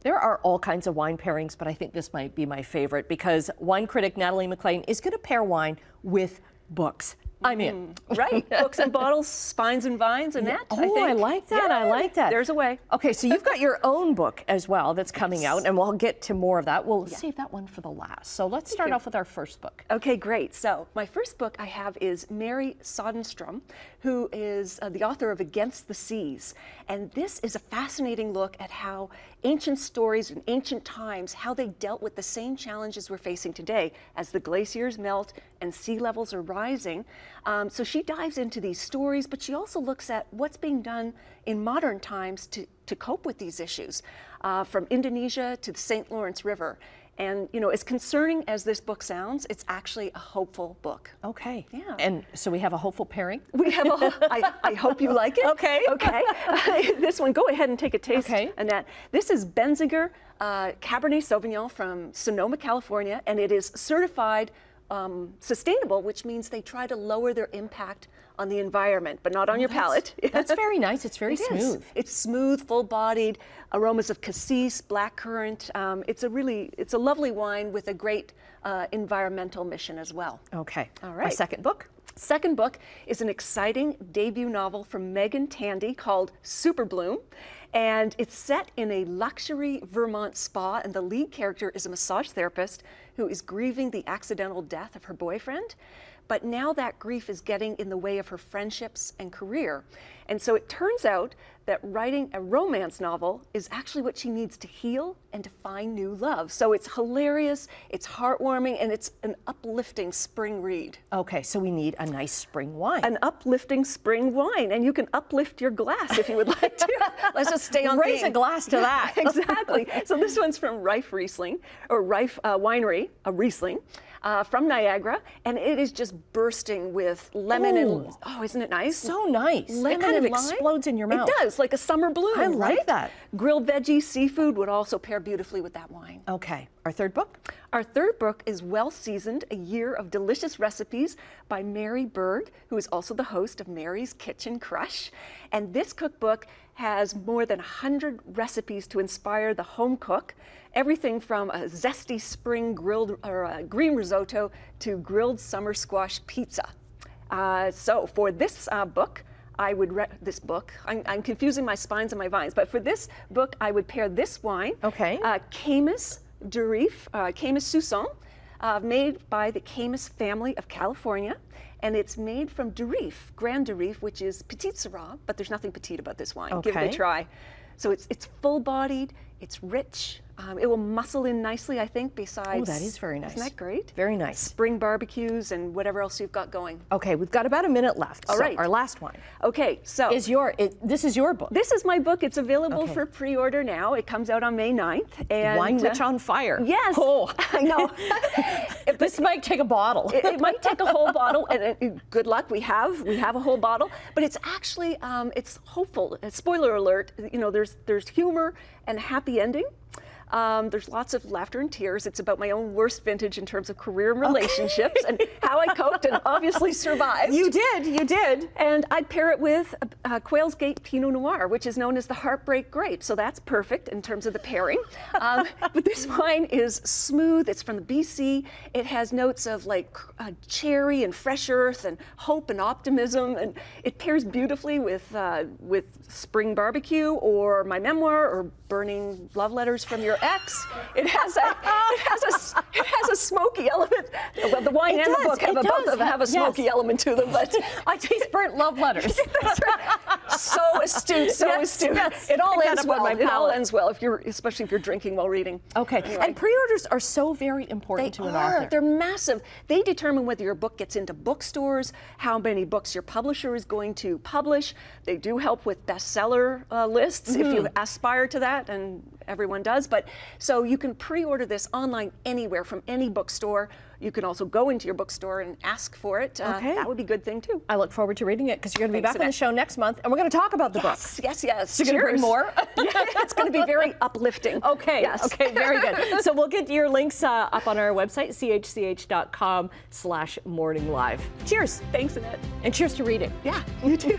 There are all kinds of wine pairings, but I think this might be my favorite because wine critic Natalie MacLean is going to pair wine with books. I'm in. Right, books and bottles, spines and vines, and that. I like that. Yeah, I like that. There's a way. Okay, so you've got your own book as well that's coming out, and we'll get to more of that. We'll save that one for the last. So let's start off with our first book. Okay, great. So my first book I have is Mary Sodenstrom, who is the author of Against the Seas. And this is a fascinating look at how ancient stories in ancient times, how they dealt with the same challenges we're facing today as the glaciers melt and sea levels are rising. So she dives into these stories, but she also looks at what's being done in modern times to cope with these issues, from Indonesia to the St. Lawrence River. And, you know, as concerning as this book sounds, it's actually a hopeful book. Okay. Yeah. And so we have a hopeful pairing? We have I hope you like it. Okay. Okay. This one, go ahead and take a taste, Annette. This is Benziger Cabernet Sauvignon from Sonoma, California, and it is certified sustainable, which means they try to lower their impact on the environment, but not on your palate. That's very nice. It's very smooth. It's smooth, full-bodied, aromas of cassis, blackcurrant. It's a lovely wine with a great environmental mission as well. Okay. All right. My second book? Second book is an exciting debut novel from Megan Tandy called Super Bloom. And it's set in a luxury Vermont spa, and the lead character is a massage therapist who is grieving the accidental death of her boyfriend. But now that grief is getting in the way of her friendships and career. And so it turns out that writing a romance novel is actually what she needs to heal and to find new love. So it's hilarious, it's heartwarming, and it's an uplifting spring read. Okay, so we need a nice spring wine. An uplifting spring wine, and you can uplift your glass if you would like to. Let's just stay on Raise theme. a glass to that. Exactly. So this one's from Rife Riesling, or Rife Winery, a Riesling. From Niagara, and it is just bursting with lemon and, isn't it nice? So nice. Lemon it kind of and lime. explodes in your mouth. It does, like a summer bloom. I like right? that. Grilled veggies, seafood would also pair beautifully with that wine. Okay, our third book? Our third book is Well Seasoned, A Year of Delicious Recipes by Mary Berg, who is also the host of Mary's Kitchen Crush. And this cookbook has more than 100 recipes to inspire the home cook. Everything from a zesty spring grilled or a green risotto to grilled summer squash pizza. So for this book, I'm confusing my spines and my vines, but for this book, I would pair this wine. Okay. Camus Durif, Camus Sousson, made by the Camus family of California. And it's made from Durif, Grand Durif, which is Petite Syrah, but there's nothing petite about this wine. Okay. Give it a try. So it's full-bodied, it's rich. It will muscle in nicely, I think, besides... Oh, that is very nice. Isn't that great? Very nice. Spring barbecues and whatever else you've got going. Okay, we've got about a minute left. All right. Our last one. Okay, so... This is your book. This is my book. It's available for pre-order now. It comes out on May 9th. And, Wine Witch on Fire. Yes. Oh. I know. This might take a bottle. It might take a whole bottle, and good luck. We have a whole bottle, but it's actually it's hopeful. Spoiler alert! You know, there's humor and a happy ending. There's lots of laughter and tears. It's about my own worst vintage in terms of career and relationships and how I coped and obviously survived. You did. And I'd pair it with Quail's Gate Pinot Noir, which is known as the Heartbreak Grape. So that's perfect in terms of the pairing. But this wine is smooth. It's from the BC. It has notes of like cherry and fresh earth and hope and optimism. And it pairs beautifully with spring barbecue or my memoir or burning love letters from your ex. It has a smoky element. Well, the wine and the book have a smoky element to them. But I taste burnt love letters. That's right. So astute, astute. Yes. It all ends well. It all ends well especially if you're drinking while reading. Okay. Anyway. And pre-orders are so very important to an author. They're massive. They determine whether your book gets into bookstores, how many books your publisher is going to publish. They do help with bestseller lists if you aspire to that, and everyone does. But so you can pre-order this online anywhere from any bookstore. You can also go into your bookstore and ask for it. That would be a good thing too. I look forward to reading it because you're going to be back on the show next month, and we're going to talk about the book. Yes. So you're going to bring more? It's going to be very uplifting. Okay. Yes. Okay. Very good. So we'll get your links up on our website, chch.com/morninglive. Cheers. Thanks, Annette. And cheers to reading. Yeah, you too.